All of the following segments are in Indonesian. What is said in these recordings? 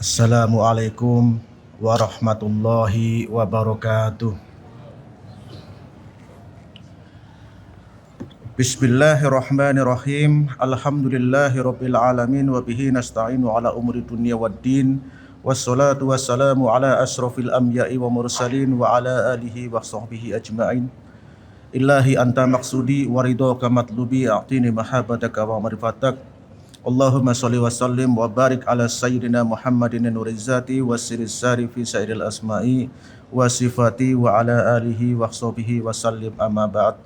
Assalamualaikum warahmatullahi wabarakatuh. Bismillahirrahmanirrahim. Alhamdulillahirabbil alamin wa bihi nasta'inu ala umuri dunya waddin. Wassalatu wassalamu ala asrofil anbiya'i wa mursalin wa ala alihi wa sahbihi ajma'in. Ilahi anta maksudi wa ridhaka matlubi a'tini mahabbataka wa marifatak. Allahumma sholli wa sallim wa barik ala sayyidina Muhammadin nurizati wa siris sari fi sairil asma'i wa sifati wa ala alihi wa sahbihi wa sallim amma ba'd.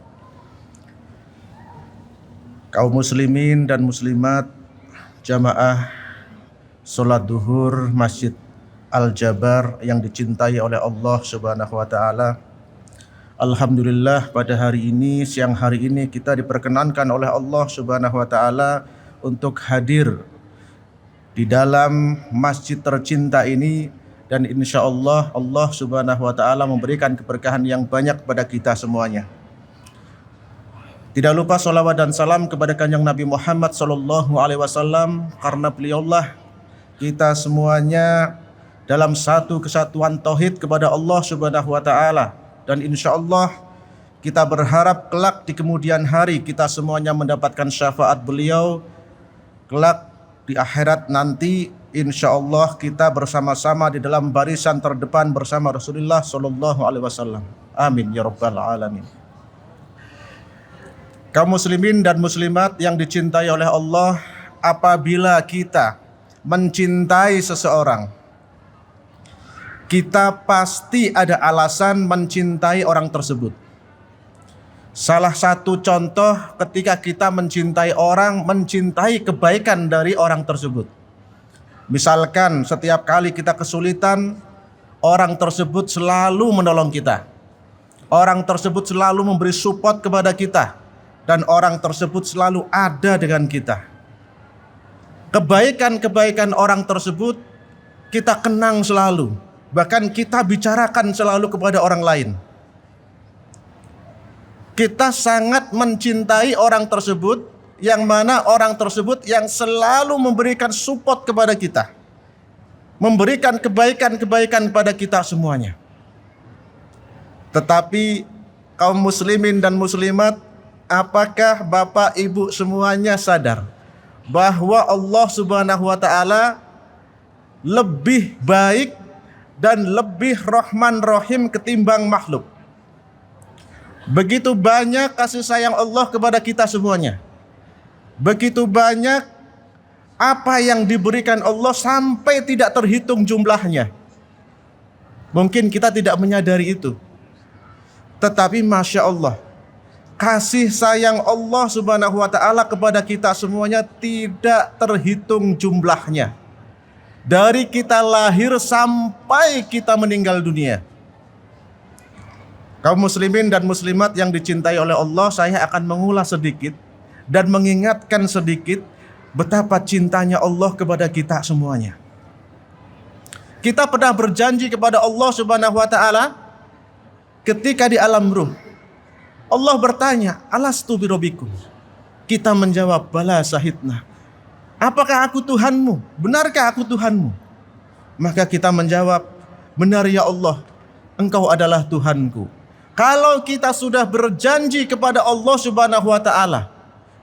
Kaum muslimin dan muslimat jamaah salat duhur Masjid Al-Jabar yang dicintai oleh Allah Subhanahu wa taala. Alhamdulillah pada hari ini, siang hari ini kita diperkenankan oleh Allah Subhanahu wa taala untuk hadir di dalam masjid tercinta ini, dan insya Allah Allah Subhanahu wa taala memberikan keberkahan yang banyak pada kita semuanya. Tidak lupa salawat dan salam kepada Kanjeng Nabi Muhammad sallallahu alaihi wasallam, karena beliaulah kita semuanya dalam satu kesatuan tauhid kepada Allah Subhanahu wa taala, dan insya Allah kita berharap kelak di kemudian hari kita semuanya mendapatkan syafaat beliau. Kelak di akhirat nanti insya Allah kita bersama-sama di dalam barisan terdepan bersama Rasulullah Sallallahu Alaihi Wasallam. Amin ya Rabbal Alamin. Kaum muslimin dan muslimat yang dicintai oleh Allah, apabila kita mencintai seseorang, kita pasti ada alasan mencintai orang tersebut. Salah satu contoh ketika kita mencintai orang, mencintai kebaikan dari orang tersebut. Misalkan setiap kali kita kesulitan, orang tersebut selalu menolong kita. Orang tersebut selalu memberi support kepada kita, dan orang tersebut selalu ada dengan kita. Kebaikan-kebaikan orang tersebut kita kenang selalu, bahkan kita bicarakan selalu kepada orang lain. Kita sangat mencintai orang tersebut, yang mana orang tersebut yang selalu memberikan support kepada kita, memberikan kebaikan-kebaikan pada kita semuanya. Tetapi kaum muslimin dan muslimat, apakah Bapak Ibu semuanya sadar bahwa Allah Subhanahu wa taala lebih baik dan lebih Rahman Rahim ketimbang makhluk? Begitu banyak kasih sayang Allah kepada kita semuanya. Begitu banyak apa yang diberikan Allah sampai tidak terhitung jumlahnya. Mungkin kita tidak menyadari itu. Tetapi Masya Allah, kasih sayang Allah Subhanahu wa ta'ala kepada kita semuanya tidak terhitung jumlahnya. Dari kita lahir sampai kita meninggal dunia. Kaum muslimin dan muslimat yang dicintai oleh Allah, saya akan mengulas sedikit dan mengingatkan sedikit betapa cintanya Allah kepada kita semuanya. Kita pernah berjanji kepada Allah Subhanahu wa taala ketika di alam ruh. Allah bertanya, "Alastu birabbikum?" Kita menjawab, "Bala syahidna." "Apakah aku Tuhanmu? Benarkah aku Tuhanmu?" Maka kita menjawab, "Benar ya Allah, Engkau adalah Tuhanku." Kalau kita sudah berjanji kepada Allah Subhanahu wa taala,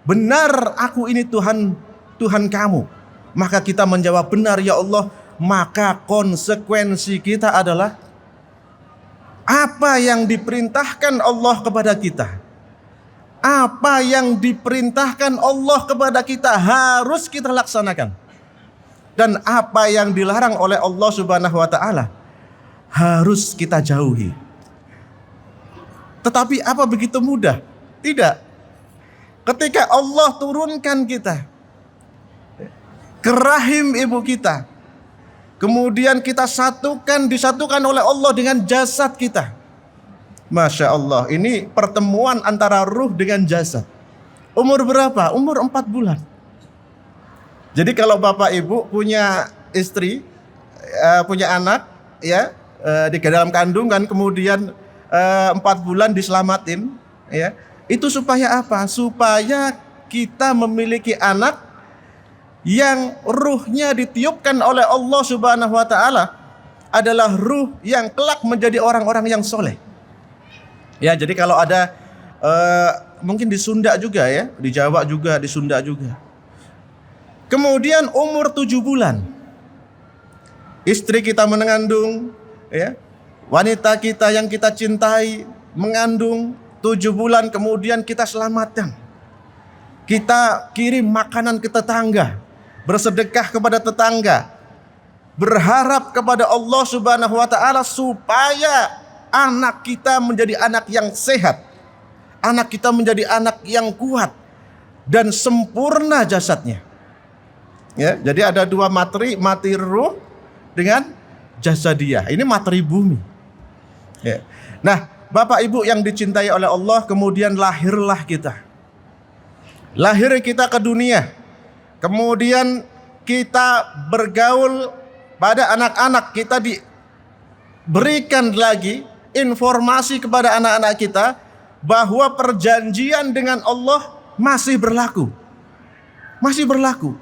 "Benar aku ini Tuhan kamu," maka kita menjawab, "Benar ya Allah." Maka konsekuensi kita adalah apa yang diperintahkan Allah kepada kita, apa yang diperintahkan Allah kepada kita harus kita laksanakan, dan apa yang dilarang oleh Allah Subhanahu wa taala harus kita jauhi. Tetapi apa begitu mudah? Tidak. Ketika Allah turunkan kita ke rahim ibu kita, kemudian kita disatukan oleh Allah dengan jasad kita. Masya Allah, ini pertemuan antara ruh dengan jasad. Umur berapa? Umur 4 bulan. Jadi kalau Bapak Ibu punya istri, punya anak, ya, di dalam kandungan, kemudian 4 bulan diselamatin, ya, itu supaya apa? Supaya kita memiliki anak yang ruhnya ditiupkan oleh Allah Subhanahu wa taala adalah ruh yang kelak menjadi orang-orang yang soleh. Ya, jadi kalau ada mungkin di Sunda juga ya, di Jawa juga, di Sunda juga. Kemudian umur 7 bulan istri kita mengandung, ya. Wanita kita yang kita cintai mengandung 7 bulan, kemudian kita selamatkan. Kita kirim makanan ke tetangga, bersedekah kepada tetangga, berharap kepada Allah Subhanahu wa taala supaya anak kita menjadi anak yang sehat, anak kita menjadi anak yang kuat dan sempurna jasadnya. Ya, jadi ada dua materi ruh dengan jasadiyah. Ini materi bumi. Ya. Nah, Bapak Ibu yang dicintai oleh Allah, kemudian lahirlah kita. Lahir kita ke dunia. Kemudian kita bergaul pada anak-anak, kita diberikan lagi informasi kepada anak-anak kita bahwa perjanjian dengan Allah masih berlaku. Masih berlaku.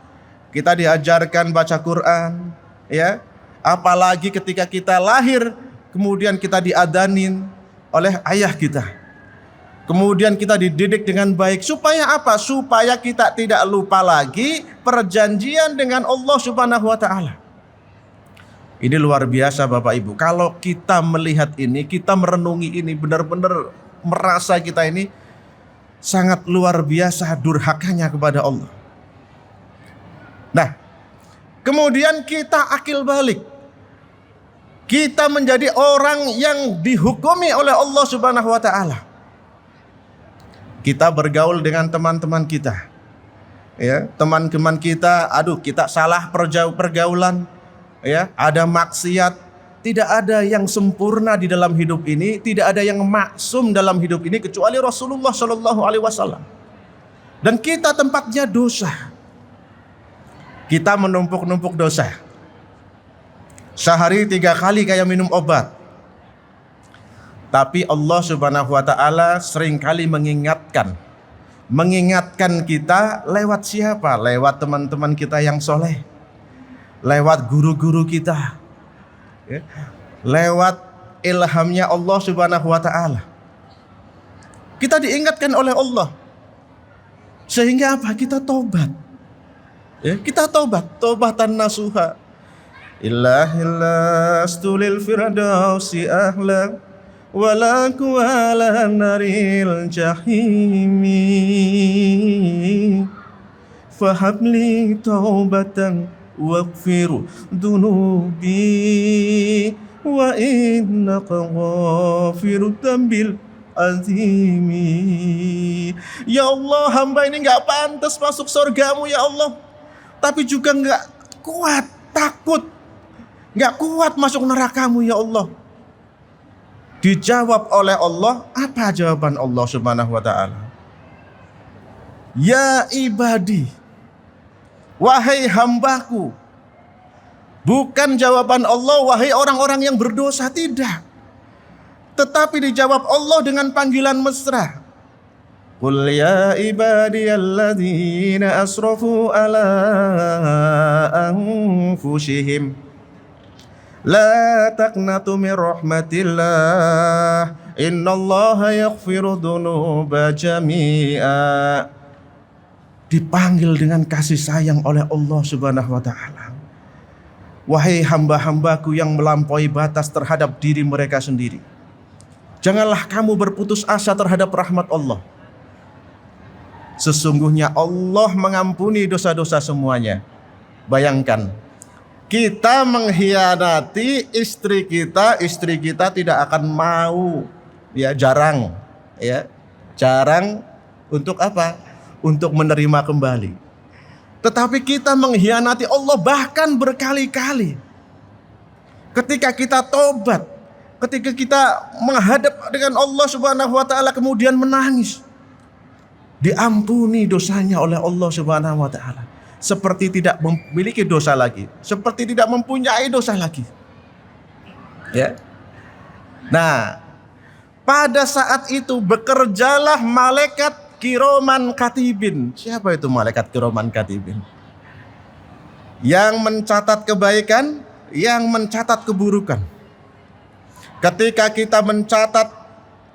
Kita diajarkan baca Quran, ya. Apalagi ketika kita lahir, kemudian kita diadanin oleh ayah kita. Kemudian kita dididik dengan baik. Supaya apa? Supaya kita tidak lupa lagi perjanjian dengan Allah Subhanahu wa taala. Ini luar biasa Bapak Ibu. Kalau kita melihat ini, kita merenungi ini, benar-benar merasa kita ini sangat luar biasa durhakanya kepada Allah. Nah, kemudian kita akil balik. Kita menjadi orang yang dihukumi oleh Allah Subhanahu wa taala. Kita bergaul dengan teman-teman kita. Ya, teman-teman kita, kita salah pergaulan, ya, ada maksiat, tidak ada yang sempurna di dalam hidup ini, tidak ada yang maksum dalam hidup ini kecuali Rasulullah Shallallahu alaihi wasallam. Dan kita tempatnya dosa. Kita menumpuk-numpuk dosa. Sehari 3 kali kayak minum obat. Tapi Allah Subhanahu wa taala seringkali mengingatkan kita lewat siapa? Lewat teman-teman kita yang soleh, lewat guru-guru kita, ya. Lewat ilhamnya Allah Subhanahu wa taala. Kita diingatkan oleh Allah. Sehingga apa? Kita tobat. Ya, kita tobatan nasuha. Illahillastulil firdausi ahla walaku ala naril jahimi fahabli taubatan waghfir dunubi wa innaka ghafirud dambil azimi. Ya Allah, hamba ini gak pantas masuk surgamu ya Allah, tapi juga gak kuat, takut, gak kuat masuk nerakamu ya Allah. Dijawab oleh Allah, apa jawaban Allah Subhanahu wa taala? Ya ibadi, wahai hambaku. Bukan jawaban Allah, wahai orang-orang yang berdosa, tidak. Tetapi dijawab Allah dengan panggilan mesra. Qul ya ibadiyalladzina asrafu ala anfusihim la taqnatu min rahmatillah innallaha yaghfiru dzunuba jami'a. Dipanggil dengan kasih sayang oleh Allah Subhanahu wa taala. Wahai hamba-hambaku yang melampaui batas terhadap diri mereka sendiri, janganlah kamu berputus asa terhadap rahmat Allah. Sesungguhnya Allah mengampuni dosa-dosa semuanya. Bayangkan, kita mengkhianati istri kita tidak akan mau, ya, jarang untuk apa? Untuk menerima kembali. Tetapi kita mengkhianati Allah bahkan berkali-kali. Ketika kita tobat, ketika kita menghadap dengan Allah Subhanahu wa taala kemudian menangis, diampuni dosanya oleh Allah Subhanahu wa taala. Seperti tidak memiliki dosa lagi, seperti tidak mempunyai dosa lagi. Ya. Nah, pada saat itu bekerjalah malaikat kiroman katibin. Siapa itu malaikat kiroman katibin? yang mencatat kebaikan, yang mencatat keburukan. Ketika kita mencatat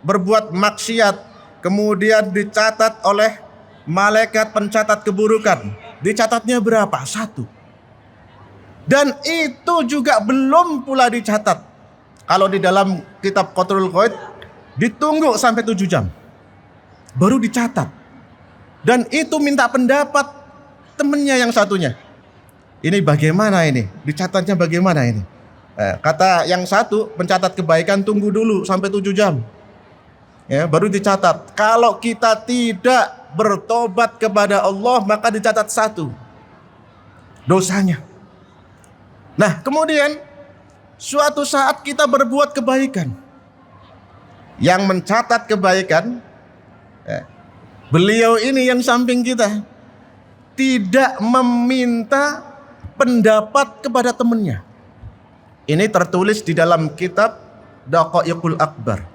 berbuat maksiat, kemudian dicatat oleh malaikat pencatat keburukan, dicatatnya berapa? 1. Dan itu juga belum pula dicatat. Kalau di dalam kitab Qatrul Qaid ditunggu sampai 7 jam baru dicatat. Dan itu minta pendapat temennya yang satunya. Ini bagaimana ini? Dicatatnya bagaimana ini? Kata yang satu, pencatat kebaikan tunggu dulu sampai 7 jam. Ya, baru dicatat. Kalau kita tidak bertobat kepada Allah, maka dicatat 1 dosanya. Nah, kemudian suatu saat kita berbuat kebaikan. Yang mencatat kebaikan, beliau ini yang samping kita tidak meminta pendapat kepada temannya. Ini tertulis di dalam kitab Daqaiqul Akbar.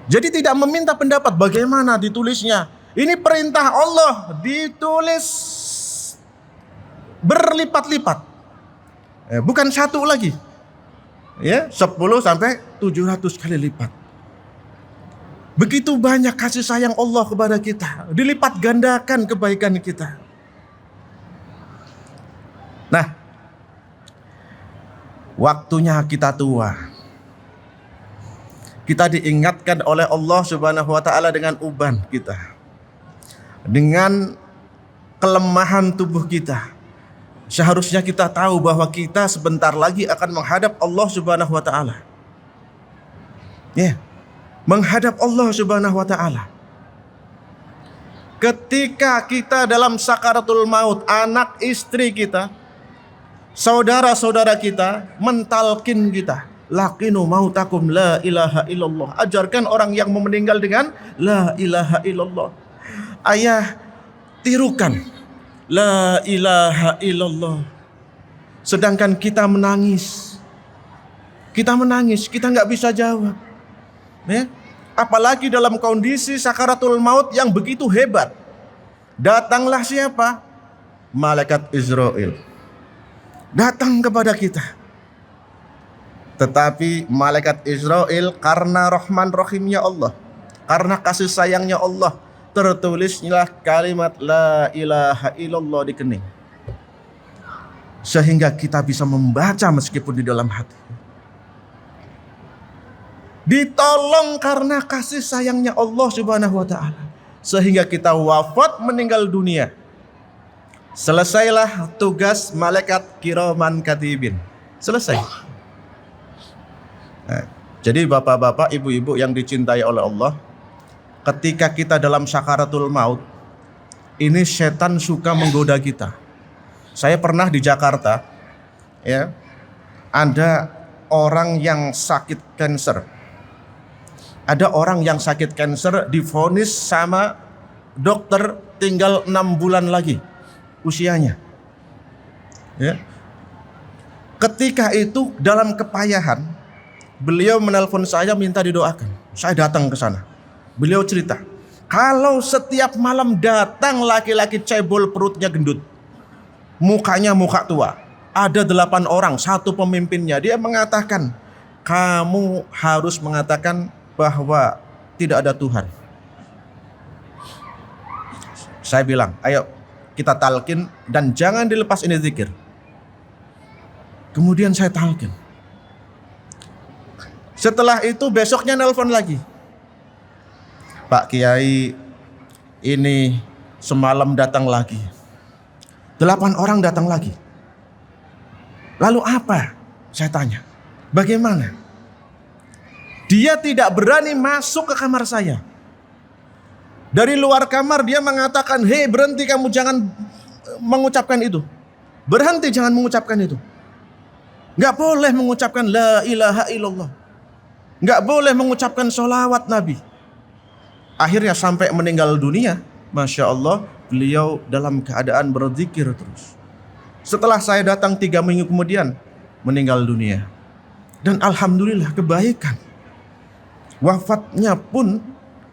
Jadi tidak meminta pendapat, bagaimana ditulisnya. Ini perintah Allah, ditulis berlipat-lipat. Bukan 1 lagi. Ya, 10 sampai 700 kali lipat. Begitu banyak kasih sayang Allah kepada kita, dilipat gandakan kebaikan kita. Nah, waktunya kita tua. Kita diingatkan oleh Allah Subhanahu wa taala dengan uban kita. Dengan kelemahan tubuh kita. Seharusnya kita tahu bahwa kita sebentar lagi akan menghadap Allah Subhanahu wa taala. Ya. Menghadap Allah Subhanahu wa taala. Ketika kita dalam sakaratul maut, anak istri kita, saudara-saudara kita mentalkin kita, laqinu mautakum la ilaha illallah. Ajarkan orang yang mau meninggal dengan la ilaha illallah. Ayah, tirukan la ilaha illallah. Sedangkan kita menangis. Kita menangis, kita nggak bisa jawab. Ya? Apalagi dalam kondisi sakaratul maut yang begitu hebat. Datanglah siapa? Malaikat Israel. Datang kepada kita. Tetapi malaikat Israel karena rahman rahimnya Allah, karena kasih sayangnya Allah, tertulislah kalimat la ilaha illallah di kening. Sehingga kita bisa membaca meskipun di dalam hati. Ditolong karena kasih sayangnya Allah Subhanahu wa taala, sehingga kita wafat meninggal dunia. Selesailah tugas malaikat kiraman katibin. Selesai. Nah, jadi bapak-bapak, ibu-ibu yang dicintai oleh Allah, ketika kita dalam sakaratul maut, ini setan suka menggoda kita. Saya pernah di Jakarta, ya, ada orang yang sakit kanker. Ada orang yang sakit kanker divonis sama dokter tinggal 6 bulan lagi usianya. Ya. Ketika itu dalam kepayahan, beliau menelpon saya minta didoakan. Saya datang ke sana. Beliau cerita, kalau setiap malam datang laki-laki cebol perutnya gendut, mukanya muka tua, ada 8 orang, 1 pemimpinnya. Dia mengatakan, kamu harus mengatakan bahwa tidak ada Tuhan. Saya bilang, ayo kita talqin dan jangan dilepas ini zikir. Kemudian saya talqin. Setelah itu besoknya nelpon lagi. Pak Kiai, ini semalam datang lagi. 8 orang datang lagi. Lalu apa? Saya tanya. Bagaimana? Dia tidak berani masuk ke kamar saya. Dari luar kamar dia mengatakan, hei berhenti, kamu jangan mengucapkan itu. Berhenti, jangan mengucapkan itu. Gak boleh mengucapkan la ilaha illallah. Gak boleh mengucapkan sholawat Nabi. Akhirnya sampai meninggal dunia, Masya Allah, beliau dalam keadaan berzikir terus. Setelah saya datang 3 minggu kemudian, meninggal dunia. Dan alhamdulillah kebaikan. Wafatnya pun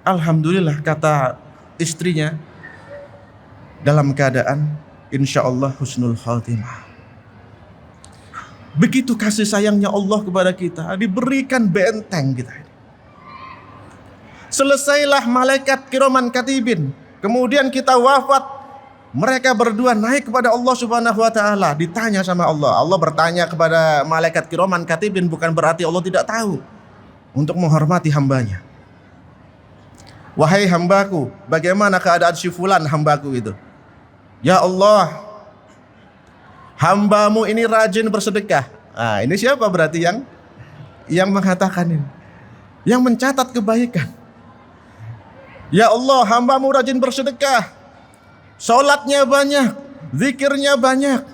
alhamdulillah kata istrinya dalam keadaan insya Allah husnul khatimah. Begitu kasih sayangnya Allah kepada kita, diberikan benteng kita ini. Selesailah malaikat kiraman katibin, kemudian kita wafat. Mereka berdua naik kepada Allah Subhanahu wa taala, ditanya sama Allah. Allah bertanya kepada malaikat kiraman katibin, bukan berarti Allah tidak tahu, untuk menghormati hambanya. Wahai hambaku, bagaimana keadaan si fulan hambaku itu? Ya Allah, hambamu ini rajin bersedekah. Nah, ini siapa berarti yang mengatakan ini? Yang mencatat kebaikan. Ya Allah, hambamu rajin bersedekah, sholatnya banyak, zikirnya banyak,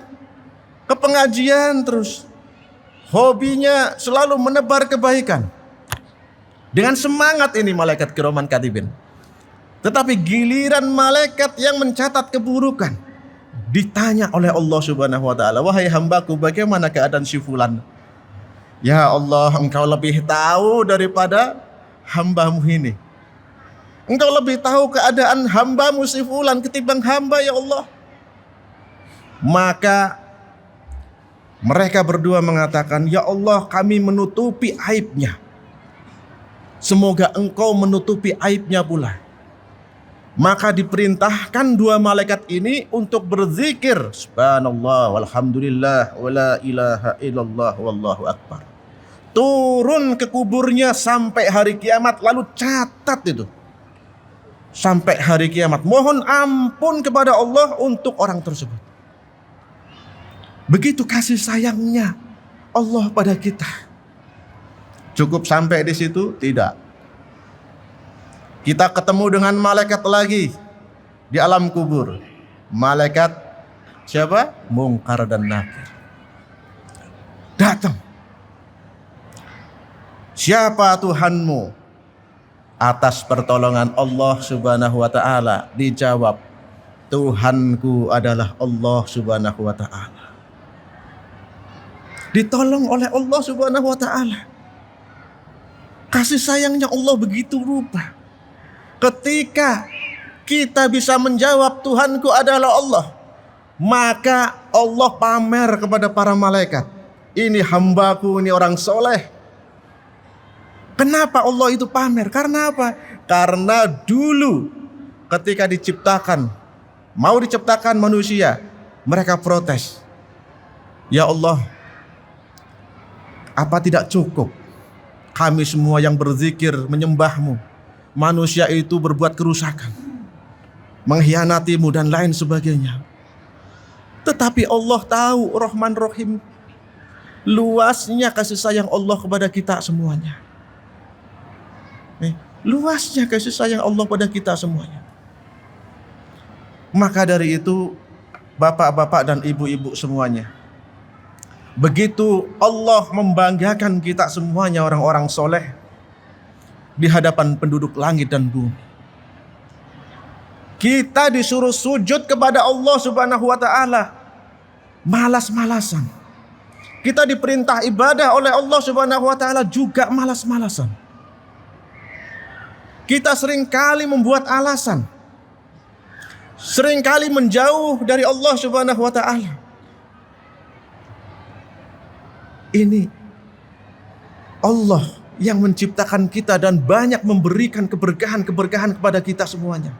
ke pengajian terus, hobinya selalu menebar kebaikan. Dengan semangat ini malaikat kiraman katibin. Tetapi giliran malaikat yang mencatat keburukan ditanya oleh Allah Subhanahu wa taala, wahai hambaku, bagaimana keadaan si fulan? Ya Allah, engkau lebih tahu daripada hambamu ini. Engkau lebih tahu keadaan hambamu si fulan ketimbang hamba, ya Allah. Maka mereka berdua mengatakan, ya Allah, kami menutupi aibnya. Semoga engkau menutupi aibnya pula. Maka diperintahkan dua malaikat ini untuk berzikir, subhanallah walhamdulillah wala ilaha illallah wallahu akbar. Turun ke kuburnya sampai hari kiamat, lalu catat itu sampai hari kiamat. Mohon ampun kepada Allah untuk orang tersebut. Begitu kasih sayangnya Allah pada kita. Cukup sampai di situ? Tidak. Kita ketemu dengan malaikat lagi di alam kubur. Malaikat siapa? Mungkar dan Nakir. Datang. Siapa Tuhanmu? Atas pertolongan Allah Subhanahu wa taala dijawab, Tuhanku adalah Allah Subhanahu wa taala. Ditolong oleh Allah Subhanahu wa taala. Kasih sayangnya Allah begitu rupa. Ketika kita bisa menjawab Tuhanku adalah Allah, maka Allah pamer kepada para malaikat, ini hambaku, ini orang soleh. Kenapa Allah itu pamer? Karena apa? Karena dulu ketika mau diciptakan manusia, mereka protes. Ya Allah, apa tidak cukup kami semua yang berzikir menyembahmu, manusia itu berbuat kerusakan, mengkhianatimu dan lain sebagainya. Tetapi Allah tahu Rahman Rahim, luasnya kasih sayang Allah kepada kita semuanya. Luasnya kasih sayang Allah pada kita semuanya. Maka dari itu, bapak-bapak dan ibu-ibu semuanya, begitu Allah membanggakan kita semuanya orang-orang soleh di hadapan penduduk langit dan bumi, kita disuruh sujud kepada Allah Subhanahu wa taala, malas-malasan. Kita diperintah ibadah oleh Allah Subhanahu wa taala juga malas-malasan. Kita seringkali membuat alasan, seringkali menjauh dari Allah Subhanahu wa taala. Ini Allah yang menciptakan kita dan banyak memberikan keberkahan-keberkahan kepada kita semuanya.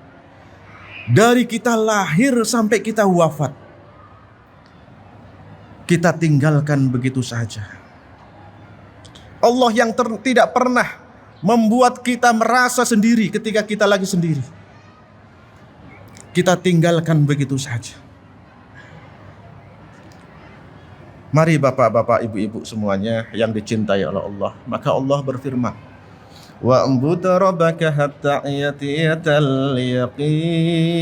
Dari kita lahir sampai kita wafat, kita tinggalkan begitu saja. Allah yang tidak pernah membuat kita merasa sendiri ketika kita lagi sendiri, kita tinggalkan begitu saja. Mari bapak-bapak, ibu-ibu semuanya yang dicintai oleh Allah, maka Allah berfirman, wa ambud rabbaka hatta yatiyatal yaqin.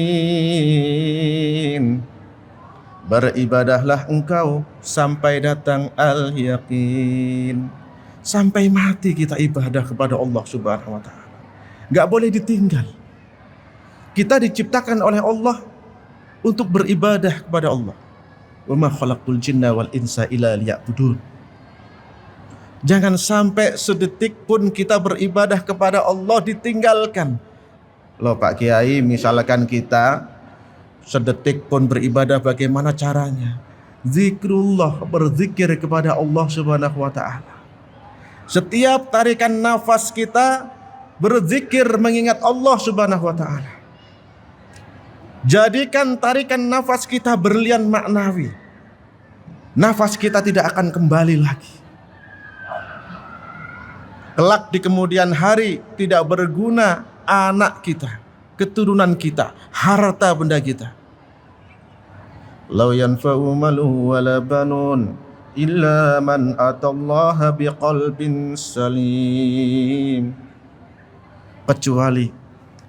Beribadahlah engkau sampai datang al-yaqin. Sampai mati kita ibadah kepada Allah Subhanahu wa taala. Enggak boleh ditinggal. Kita diciptakan oleh Allah untuk beribadah kepada Allah. Wa ma khalaqtul jinna wal insa illa liya'budun. Jangan sampai sedetik pun kita beribadah kepada Allah ditinggalkan. Loh Pak Kiai, misalkan kita Sedetik pun beribadah bagaimana caranya? Zikrullah, berzikir kepada Allah Subhanahu wa taala. Setiap tarikan nafas kita berzikir mengingat Allah Subhanahu wa taala. Jadikan tarikan nafas kita berlian maknawi. Nafas kita tidak akan kembali lagi. Kelak di kemudian hari tidak berguna anak kita, keturunan kita, harta benda kita. Lau yanfa'u maluhu wala banun illa man atallaha biqalbin salim. Kecuali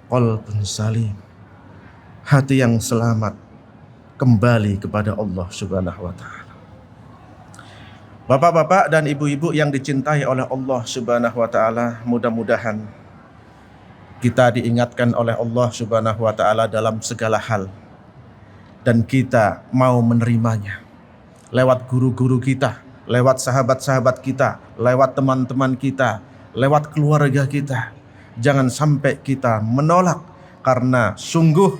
qalbun salim, hati yang selamat kembali kepada Allah Subhanahu wa taala. Bapak-bapak dan ibu-ibu yang dicintai oleh Allah Subhanahu wa taala, mudah-mudahan kita diingatkan oleh Allah Subhanahu wa taala dalam segala hal dan kita mau menerimanya. Lewat guru-guru kita, lewat sahabat-sahabat kita, lewat teman-teman kita, lewat keluarga kita. Jangan sampai kita menolak, karena sungguh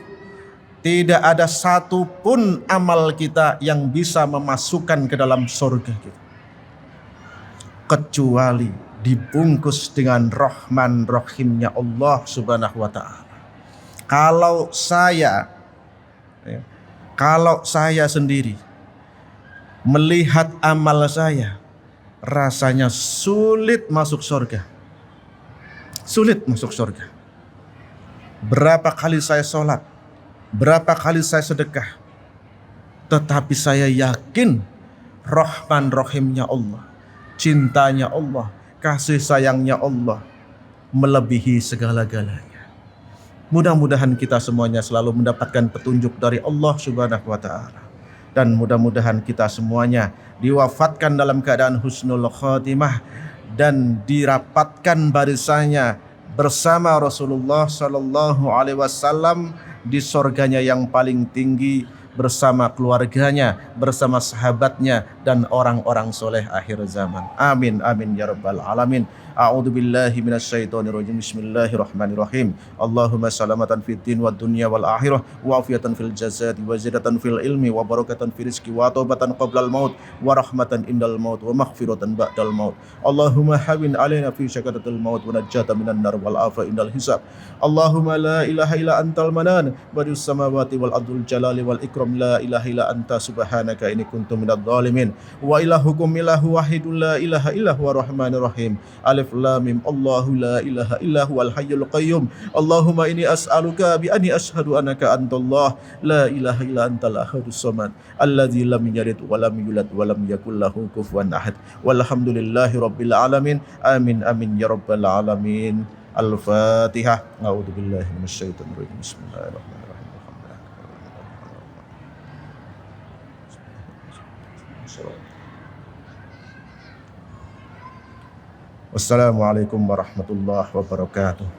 tidak ada satupun amal kita yang bisa memasukkan ke dalam surga kita, kecuali dibungkus dengan Rahman Rahimnya Allah Subhanahu wa taala. Kalau saya sendiri melihat amal saya, rasanya sulit masuk surga. Sulit masuk surga. Berapa kali saya sholat, berapa kali saya sedekah, tetapi saya yakin Rahman Rahimnya Allah, cintanya Allah, kasih sayangnya Allah melebihi segala-galanya. Mudah-mudahan kita semuanya selalu mendapatkan petunjuk dari Allah Subhanahu wa taala, dan mudah-mudahan kita semuanya diwafatkan dalam keadaan husnul khatimah dan dirapatkan barisannya bersama Rasulullah sallallahu alaihi wasallam di surganya yang paling tinggi, bersama keluarganya, bersama sahabatnya dan orang-orang soleh akhir zaman. Amin amin ya rabbal alamin. A'udzu billahi minasyaitonir rajim. Bismillahirrahmanirrahim. Allahumma salamatan fid din wad dunya wal akhirah wa afiyatan fil jasadi wa zidatan fil ilmi wa barakatan fil rizqi wa taubatan qablal maut wa rahmatan indal maut wa maghfiratan ba'dal maut. Allahumma hawin alaina fi syakaratil maut wa najjata minan nar wal afa indal hisab. Allahumma la ilaha illa antal manan badius samawati wal ardul jalali wal ikram. La ilaha illa anta subhanaka inni kuntu minadh dhalimin. Wa ilahukum ilahu wahidun la ilaha illa huwa rahmanir rahim. Alif lam mim. Allahu la ilaha illa huwal hayyul qayyum. Allahumma inni as'aluka bi anni asyhadu annaka antallah la ilaha illa antal ahadus samad alladzi lam yalid wa lam yulad wa lam yakul lahu kufuwan ahad. Walhamdulillahi rabbil alamin. Amin amin ya rabbal alamin. Al-Fatihah. A'udzubillahi minasyaitonir rajim. Bismillahirrahmanirrahim. Wassalamualaikum warahmatullahi wabarakatuh.